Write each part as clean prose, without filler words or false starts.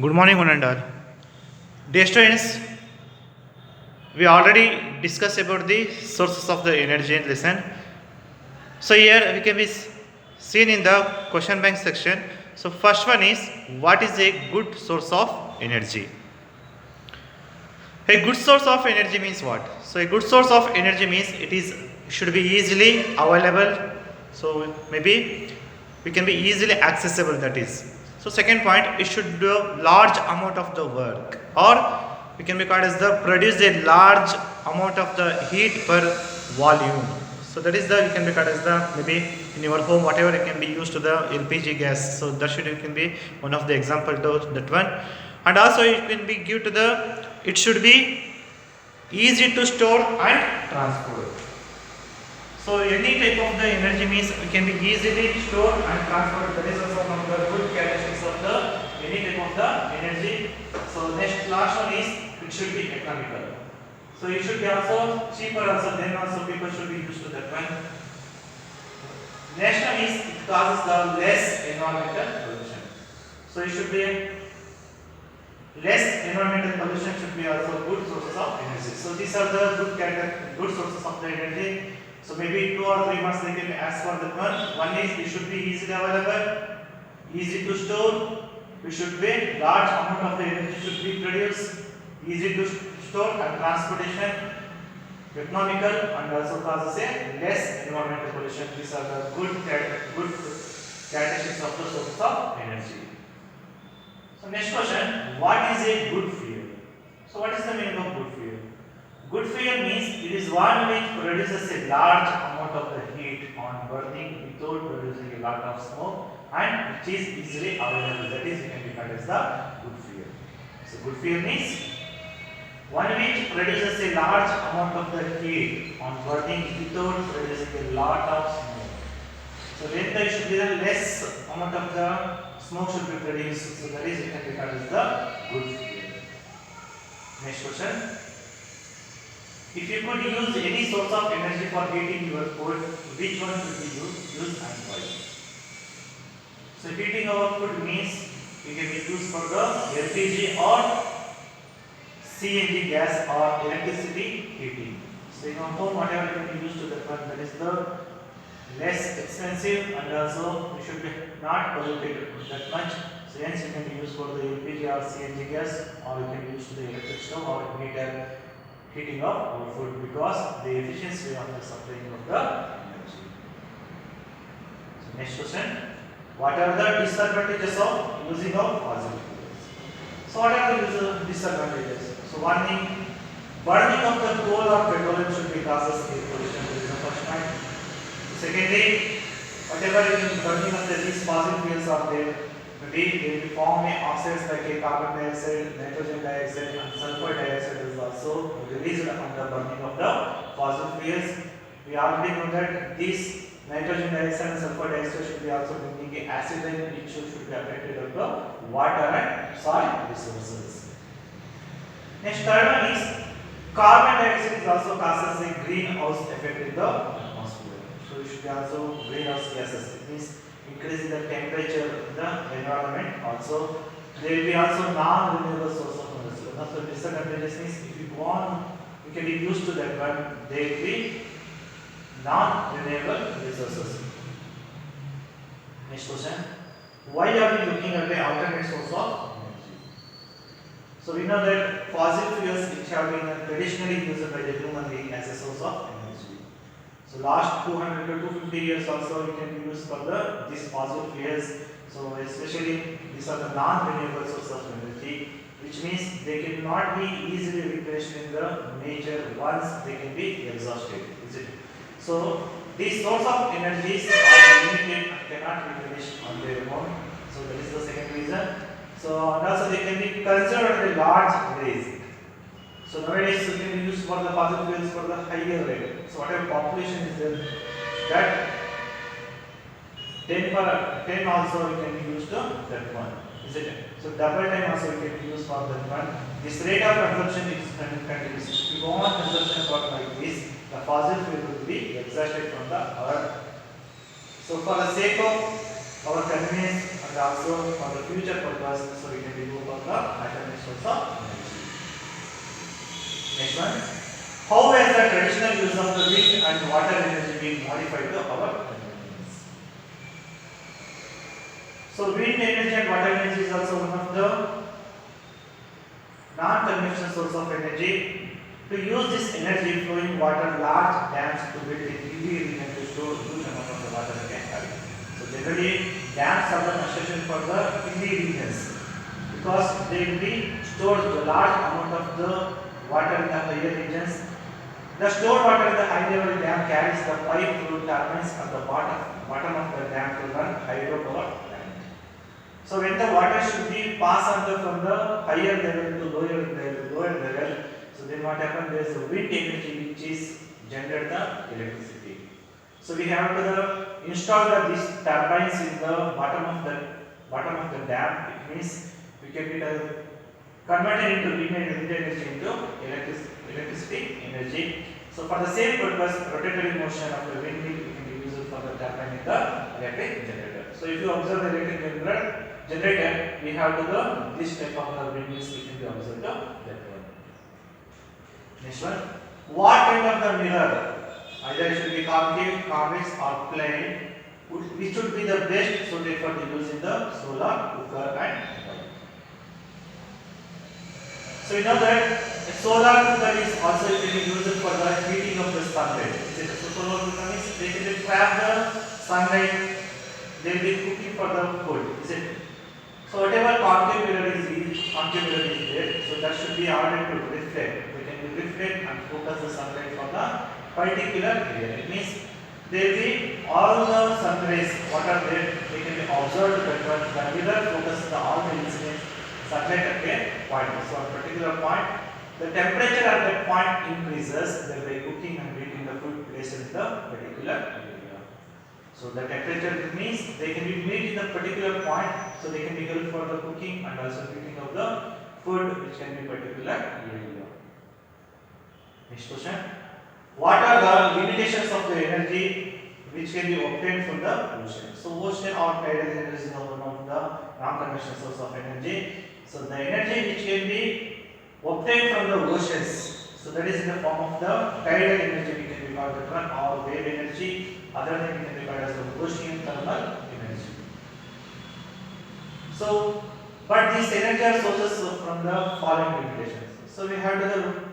Good morning, one and all. Dear students, we already discussed about the sources of the energy in lesson. So here we can be seen in the question bank section. So first one is, what is a good source of energy? A good source of energy means what? So a good source of energy means it is should be easily available. So maybe we can be easily accessible, that is. So second point, it should do a large amount of the work, or we can be called as the produce a large amount of the heat per volume. So that is the you can be called as the maybe in your home whatever it can be used to the LPG gas. So that should it can be one of the example to that one, and also it can be give to the it should be easy to store and transport. So any type of the energy means it can be easily stored and transported. That is also one of the good characteristics of the any type of the energy. So next last one is it should be economical. So it should be also cheaper also, then also people should be used to that one. Next one is it causes the less environmental pollution. So it should be less environmental pollution should be also good sources of energy. So these are the good sources of the energy. So maybe 2 or 3 months they can ask for that one. One is it should be easily available, easy to store, we should be large amount of the energy should be produced, easy to store and transportation, economical, and also causes a less environmental pollution. These are the good characteristics of the sources of energy. So next question, what is a good fuel? So what is the meaning of good fuel? Good fuel means it is one which produces a large amount of the heat on burning without producing a lot of smoke and which is easily available. That is, it can be called as the good fuel. So good fuel means one which produces a large amount of the heat on burning without producing a lot of smoke. So then there should be a less amount of the smoke should be produced. So that is, it can be called as the good fuel. Next question. If you could use any source of energy for heating your food, which one should be used and why? So heating our food means it can be used for the LPG or CNG gas or electricity heating. So in our home whatever can be used to that one, that is the less expensive and also we should be not polluted that much. So hence it can be used for the LPG or CNG gas, or it can be used to the electric stove or heating of our food because the efficiency of the supplying of the energy. So next question, what are the disadvantages of using of fossil fuels? So what are the disadvantages? So one thing, burning of the coal or petroleum should be causes air pollution. This is the first point. Secondly, whatever burning of these fossil fuels are there, maybe they will form oxides like a carbon dioxide, nitrogen dioxide, and sulfur dioxide is also released on the burning of the fossil fuels. We already know that these nitrogen dioxide and sulfur dioxide should be also bringing acid rain, which should be affected of the water and soil resources. Next, third one is carbon dioxide is also causes a greenhouse effect in the atmosphere. So it should be also greenhouse gases. It means increasing the temperature in the environment. Also, there will be also non-renewable source of energy. One of the disadvantages is if you go on, you can be used to that one. There will be non-renewable resources. Next question: why are we looking at the alternate source of energy? So we know that fossil fuels which have been traditionally used by the human being as a source of energy. So last 200 to 250 years also it can be used for these fossil fuels. So especially these are the non-renewable sources of energy, which means they cannot be easily replaced in the nature once they can be exhausted. Is it? So these source of energies are limited and cannot be replenished on their own. So that is the second reason. So and also they can be considered at a large rate. So nowadays you can use for the fossil fuels for the higher rate. So whatever population is there, that 10 also you can use to that one. Is it? So double time also you can use for that one. This rate of consumption is continuous. If you go on consumption for like this, the fossil fuel will be exhausted from the earth. So for the sake of our convenience and also for the future purpose, so we can go for the alternate source of energy. Next one. How has the traditional use of the wind and water energy been modified to our convenience? So wind energy and water energy is also one of the non-conventional source of energy. To use this energy flowing water, large dams to build a hilly region to store huge amount of the water they can carry. So generally, dams are the construction for the hilly regions because they will be stored the large amount of the water in the higher regions. The stored water in the high level dam carries the pipe through turbines at the bottom of the dam to run hydropower plant. So when the water should be passed on from the higher level to lower level, so then what happens? There is a wind energy which is generate the electricity. So we have to install these turbines in the bottom of the dam. It means we can be converted into wind energy into electricity energy. So for the same purpose, rotatory motion of the windmill can be used for the turbine in the electric generator. So if you observe the electric generator, we have to this type of the windmills we can be observed that one. Next one. What kind of the mirror, either it should be concave, convex or plane, which should be the best suited for the use in the solar cooker and oven? So you know that a solar cooker is also used for the heating of the sunlight. So solar cooker means they can trap the sunlight, they will be cooking for the food. Is it? So whatever concave mirror is there, so that should be ordered to reflect. We can reflect and focus the sunlight for the particular area. It means there will be all the sun rays, what are there, they can be observed better. The mirror focuses all the incidents sunlight at a point. So at a particular point, the temperature at that point increases, thereby cooking and heating the food placed in the particular area. So the temperature means they can be made in the particular point, so they can be helpful for the cooking and also heating of the food which can be particular area. Next question. What are the limitations of the energy which can be obtained from the ocean? So ocean or tidal energy is one of the non-conventional source of energy. So the energy which can be obtained from the oceans, so that is in the form of the tidal energy, we can call that one, or wave energy, other than we can refer as the ocean thermal energy. So, but these energy are sources from the following limitations. So we have the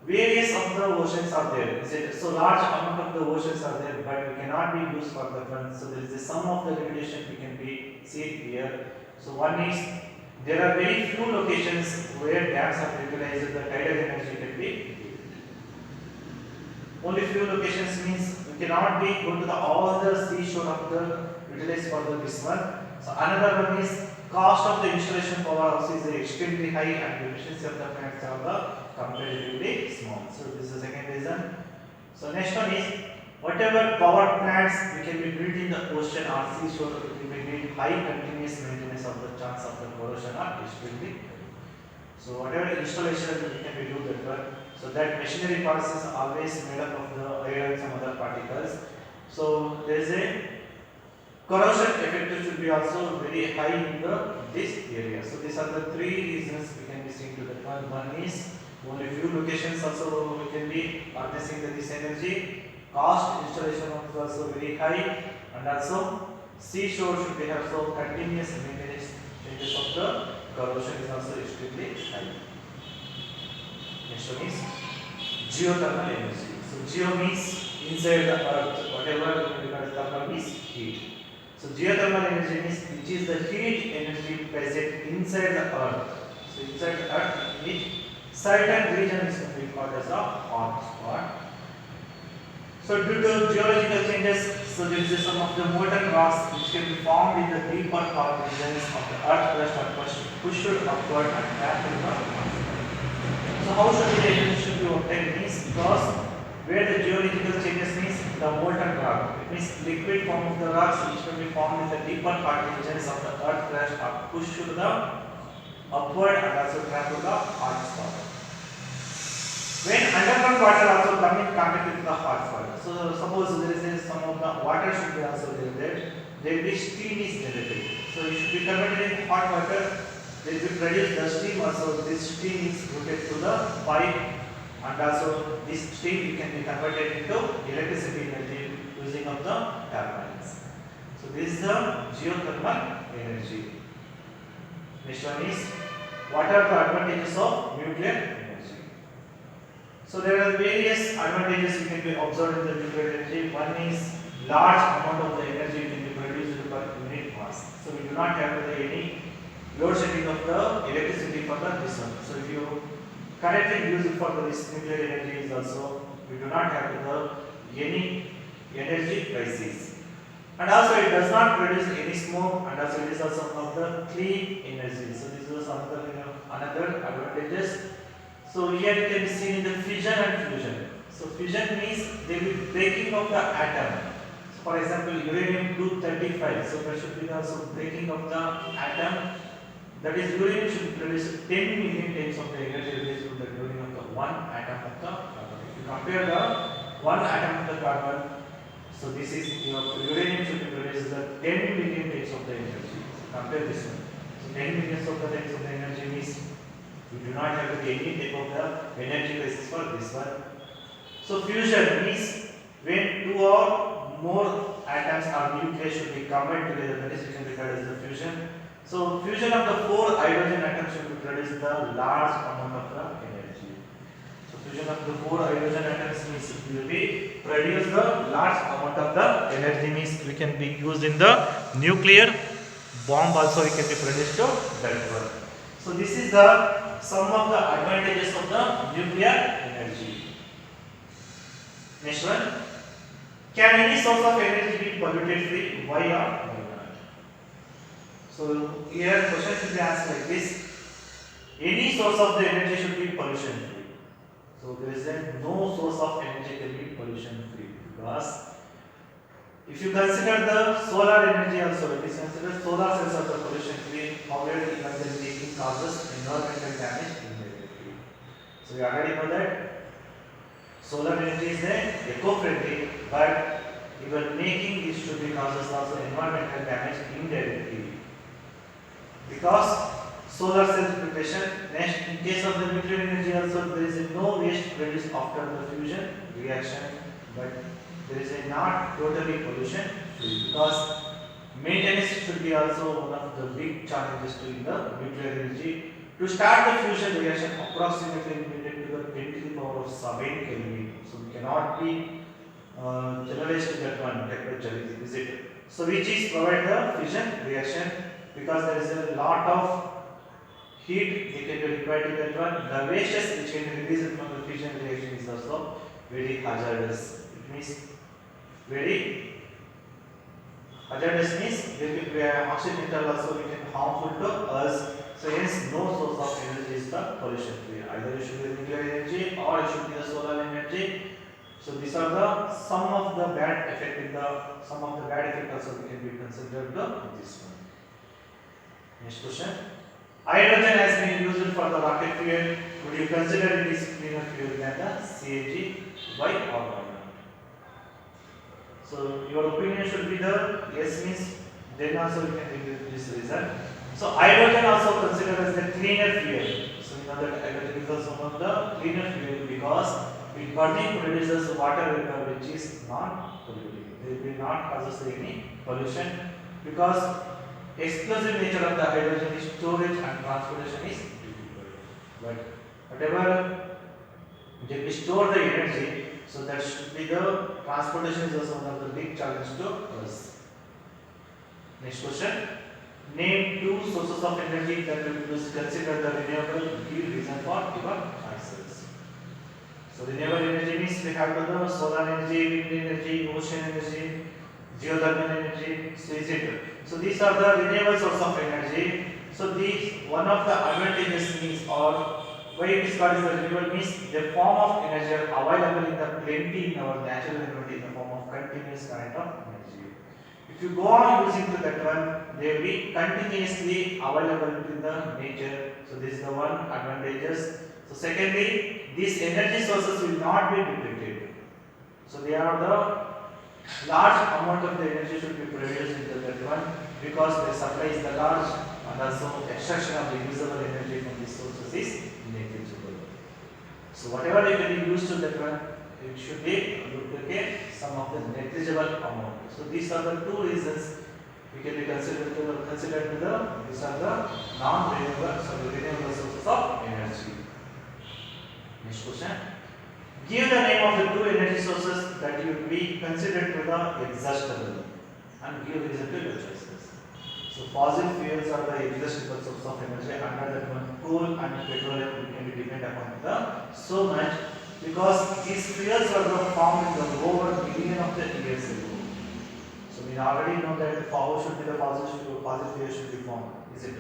various of the oceans are there. Is it? So large amount of the oceans are there, but we cannot be used for the one. So there is a sum of the limitation we can be seen here. So one is there are very few locations where dams are utilized. The tidal energy can be only few locations means we cannot be go to the all the seashore of the utilize for this one. So another one is cost of the installation power also is extremely high and the efficiency of the plants are the comparatively small. So this is the second reason. So next one is whatever power plants we can be built in the ocean or seashore, we may need high continuous maintenance of the chance of the corrosion are extremely high. So whatever installation we can be do that one. So that machinery parts is always made up of the air and some other particles. So there is a corrosion effect should be also very high in this area. So these are the three reasons we can be seeing to that one. One is only few locations also we can be harnessing this energy. Cost installation is also very high, and also seashore should be also continuous maintenance changes of the corrosion is also extremely high. Next one is geothermal energy. So geo means inside the earth, whatever thermal means heat. So geothermal energy means which is the heat energy present inside the earth. So inside the earth, which certain region is called as a hot spot. So due to geological changes, so there is some of the molten rocks which can be formed in the deeper part regions of the earth crust are pushed upward and trapped in the atmosphere. So how should the energy should be obtained means because where the geological changes means the molten rock. It means liquid form of the rocks which can be formed in the deeper part regions of the earth crust are pushed to the upward and also trapped to the hot spot. When underground water also come in contact with the hot spot. So suppose there is some of the water should be also there will be steam is generated. So it should be converted in hot water. Then we produce the steam also. This steam is routed to the pipe, and also this steam can be converted into electricity energy using of the turbines. So this is the geothermal energy. Next one is, what are the advantages of nuclear energy? So there are various advantages you can be observed in the nuclear energy. One is large amount of the energy can be produced per unit mass. So we do not have any load shedding of the electricity for this one. So if you correctly use it for this nuclear energy is also, we do not have any energy crisis. And also it does not produce any smoke, and also it is also one of the clean energy. So this was another advantages. So here it can be seen in the fission and fusion. So fission means there will be breaking of the atom. So for example, uranium-235. So there should be also breaking of the atom. That is, uranium should produce 10 million times of the energy released from the uranium of the one atom of the carbon. If you compare the one atom of the carbon, so this is uranium should produce the 10 million times of the energy. Compare this one. So 10 millions of the times of the energy means we do not have any type of the energy crisis for this one. So fusion means when two or more atoms or nuclei should be combined together, that is we can regard as the fusion. So fusion of the 4 hydrogen atoms should produce the large amount of the energy. So fusion of the 4 hydrogen atoms means it will be produce the large amount of the energy, means we can be used in the nuclear bomb also, we can be produced to that one. So this is the some of the advantages of the nuclear energy. Next one, can any source of energy be polluted free? Why or why not? So here question should be asked like this: any source of the energy should be pollution free. So there is no source of energy can be pollution free, because if you consider the solar energy also, it is considered solar cells are the pollution free. However, even the leaking causes environmental damage indirectly. So we already know that solar energy is eco-friendly, but even making it should be causes also environmental damage indirectly, because solar cell preparation. Next, in case of the nuclear energy also, there is no waste produced after the fusion reaction, but there is not totally pollution free, because maintenance should be also one of the big challenges to in the nuclear energy. To start the fusion reaction, approximately needed to the 10 to the power of 7 Kelvin. So we cannot be generalized to that one temperature, is it? So which is provide the fission reaction, because there is a lot of heat they can be required to that one. The wastes which can be released from the fission reaction is also very hazardous. It means very hazardous means there will be oxygen level also become harmful to us. So hence no source of energy is the pollution free. Either it should be nuclear energy or it should be the solar energy. So these are the some of the bad effect in the some of the bad effect also we can be considered in this one. Next question. Hydrogen has been used for the rocket fuel. Would you consider it is cleaner fuel than the CNG? Why or why not? So your opinion should be the yes means then also we can give this reason. So hydrogen also considered as the cleaner fuel. So we know that hydrogen is also one of the cleaner fuel, because it burning produces water vapor which is not polluting. They will not causes any pollution, because explosive nature of the hydrogen is storage and transportation is difficult. But whatever they store the energy, so that should be the transportation is also one of the big challenges to us. Next question. Name 2 sources of energy that will be considered the renewable. Give reason for your answers. So renewable energy means we have the solar energy, wind energy, ocean energy, geothermal energy. So these are the renewable source of energy. So these one of the advantages means, or why it is called as the renewable means, the form of energy are available in the plenty in our natural environment in the form of continuous current of energy. If you go on using to that one, they will be continuously available in the nature. So this is the one advantages. So secondly, these energy sources will not be depleted. So they are the Large amount of the energy should be produced into that one because the supply is the large and also extraction of the usable energy from these sources is negligible. So whatever you can use to that one, it should be duplicate some of the negligible amount. So these are the two reasons we can be considered to the these are the renewable sources of energy. Next question. Give the name of the two energy sources that you will be considered to the exhaustible and give reason to your choices. So fossil fuels are the exhaustible source of energy. Under that one, coal and petroleum can be depend upon the so much because these fuels were formed in the over million of the years ago. So we already know that how should be the fossil fuels should be formed, is it?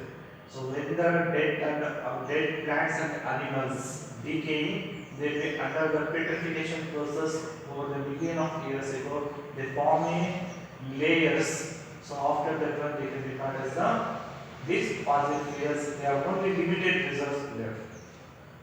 So when the dead plants and animals decaying, they under the petrification process over the million of years ago, they form a layers. So after that one, they can be called as these fossil fuels. They have only limited reserves left.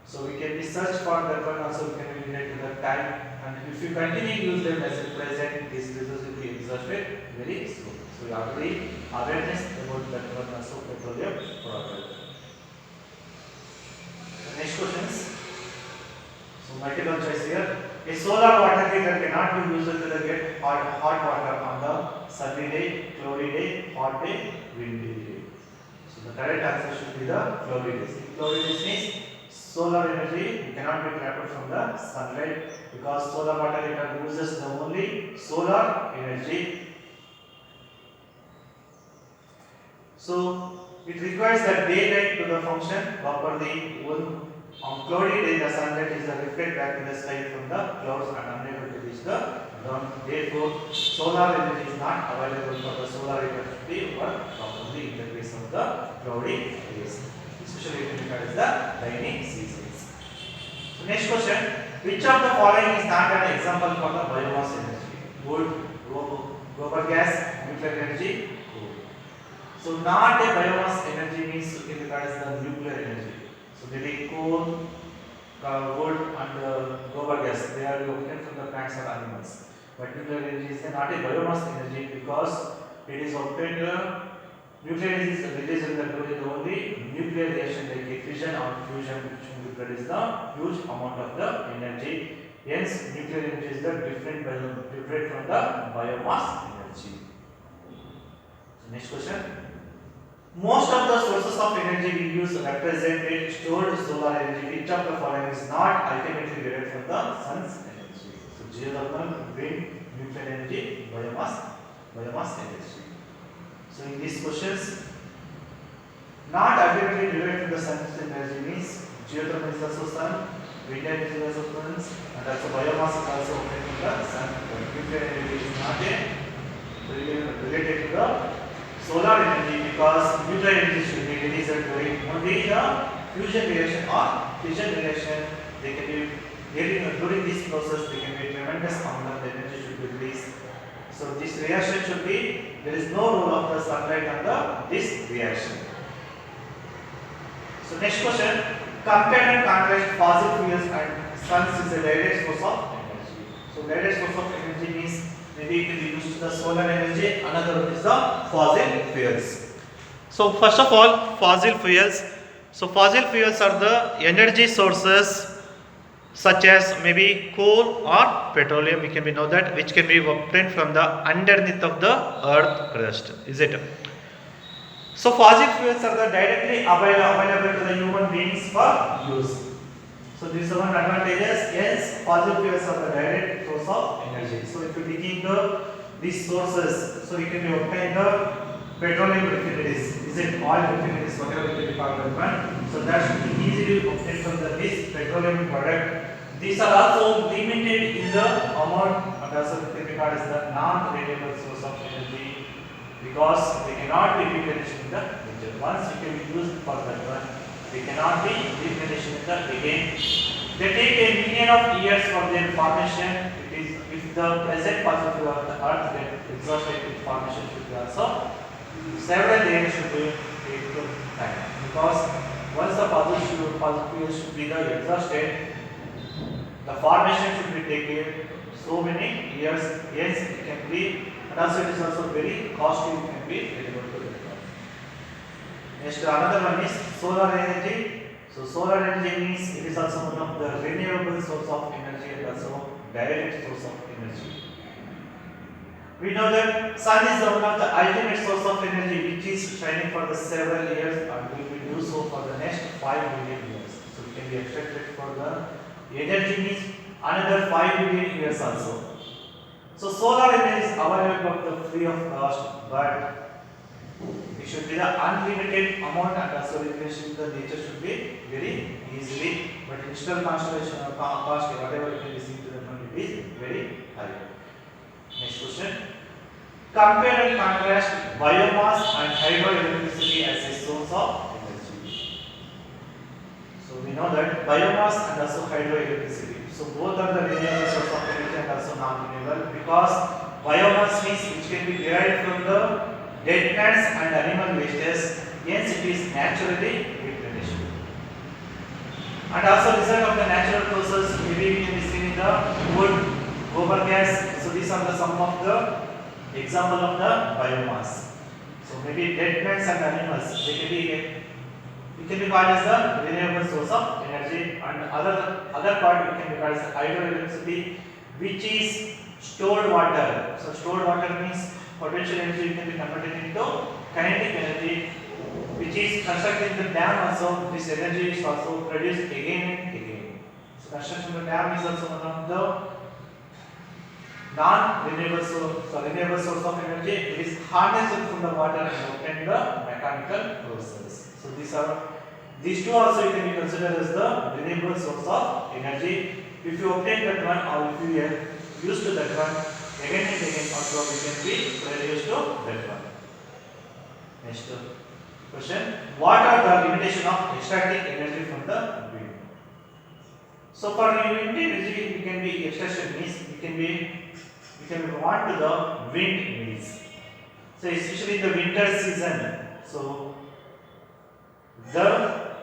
So we can be search for that one also. We can be related to the time, and if you continue use them as a present, these reserves will be exhausted very soon. So we already awareness about that one also petroleum product. The next questions. So multiple choice here. A solar water heater cannot be used to get hot water on the sunny day, cloudy day, hot day, windy day. So the correct answer should be the cloudy days. Cloudy days means solar energy cannot be trapped from the sunlight because solar water heater uses the only solar energy. So it requires the daylight to the function properly. On cloudy day, the sunlight is reflected back in the sky from the clouds and unable to reach the ground. Therefore, solar energy is not available for the solar heater to be work properly in the case of the cloudy days, especially if it is the rainy seasons. So next question: which of the following is not an example for the biomass energy? Wood, gobar gas, nuclear energy, coal. So not a biomass energy means it is the nuclear energy. So maybe coal, wood and gobar gas, they are obtained from the plants or animals. But nuclear energy is not a biomass energy because it is obtained, nuclear energy is released in the only nuclear reaction like fission or fusion which will produce the huge amount of the energy. Hence, nuclear energy is the different from the biomass energy. So next question. Most of the sources of energy we use represented stored solar energy. Which of the following is not ultimately derived from the sun's energy? So geothermal, wind, nuclear energy, biomass energy. So in these questions, not ultimately derived from the sun's energy means geothermal is also sun, wind energy is also sun, and also biomass is also obtained from the sun. But nuclear energy is not related to the solar energy because nuclear energy should be released during only the fusion reaction or fission reaction. They can be during this process they can be tremendous amount of energy should be released. So this reaction should be there is no role of the sunlight on this reaction. So next question: compare and contrast fossil fuels and suns is a direct source of energy. So direct source of energy means maybe it will be used to the solar energy, another one is the fossil fuels. So first of all, fossil fuels. So fossil fuels are the energy sources such as maybe coal or petroleum, we can be know that, which can be obtained from the underneath of the earth crust, is it? So fossil fuels are the directly available to the human beings for use. So these are one advantages. Yes, fossil fuels are the direct source of energy. So if you dig into these sources, so you can be obtain the petroleum refineries, is it oil refineries, whatever it is called one. So that should be easily obtained from this petroleum product. These are also limited in the amount and also it can be called as the non-renewable source of energy because they cannot be replenished in the future. Once it can be used for that one, they cannot be replenished in the again. They take a million of years for their formation. It is if the present fossil fuel of the earth get exhausted, its formation should be also several years should be take time because once the fossil fuel should be exhausted, the formation should be taken so many years. Hence it can be, and also it is also very costly. It can be available to that one. Next, another one is solar energy. So solar energy means it is also one of the renewable source of energy and also direct source of energy. We know that sun is one of the ultimate source of energy which is shining for the several years and will do so for the next 5 billion years. So it can be extracted for the energy needs another 5 billion years also. So solar energy is available for the free of cost, but it should be the unlimited amount and also replacing the nature should be very easily, but install constellation or cost whatever it can be seen to the money is very high. Next question. Compare and contrast biomass and hydroelectricity as a source of energy. So we know that biomass and also hydroelectricity. So both are the renewable source of energy and also non-renewable, because biomass means which can be derived from the dead plants and animal wastes. Hence it is naturally replenished. And also result of the natural process maybe we can be seen in the wood, gobar gas. So these are the some of the example of the biomass. So maybe dead plants and animals, they can be, it can be called as the renewable source of energy, and other part it can be called as hydroelectricity, which is stored water. So stored water means potential energy can be converted into kinetic energy, which is constructed in the dam also. This energy is also produced again and again. So construction of the dam is also one of the non-renewable source of energy. It is harnessed from the water and obtained the mechanical process. So these two also you can be considered as the renewable source of energy. If you obtain that one or if you are used to that one, again and again also we can be used to that one. Next question. What are the limitation of extracting energy from the wind? So for wind energy, it can be extraction means we can be want to the wind mills. So especially in the winter season, so the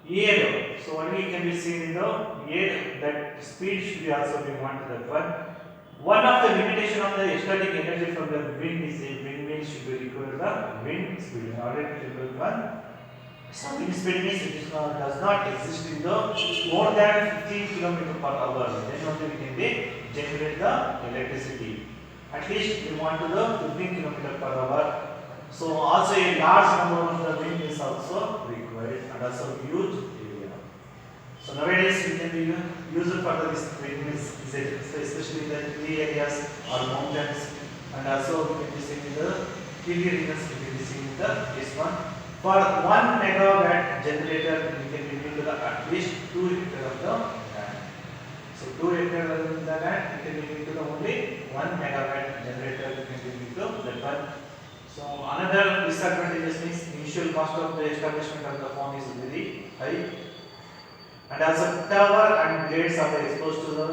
air, so what we can be seen in the air, that speed should be also be want to that one. One of the limitation of the extracting energy from the wind is the windmill should be require the wind speed. In order to develop one, so wind speed means it is does not exist in the more than 15 km per hour. Then only we can be generate the electricity. At least we want to the 15 km per hour. So also a large number of the wind is also required and also huge area. So nowadays we can be used for this windmills, especially in the hilly areas or mountains, and also we can be seen in the hilly regions. We can be seen in this one. For 1 megawatt generator, we can be into the at least 2 hectares of the land. So 2 hectares of the land, we can be into the only 1 megawatt generator. We can be into that one. So another disadvantage means initial cost of the establishment of the farm is very high, and also tower and blades are exposed to the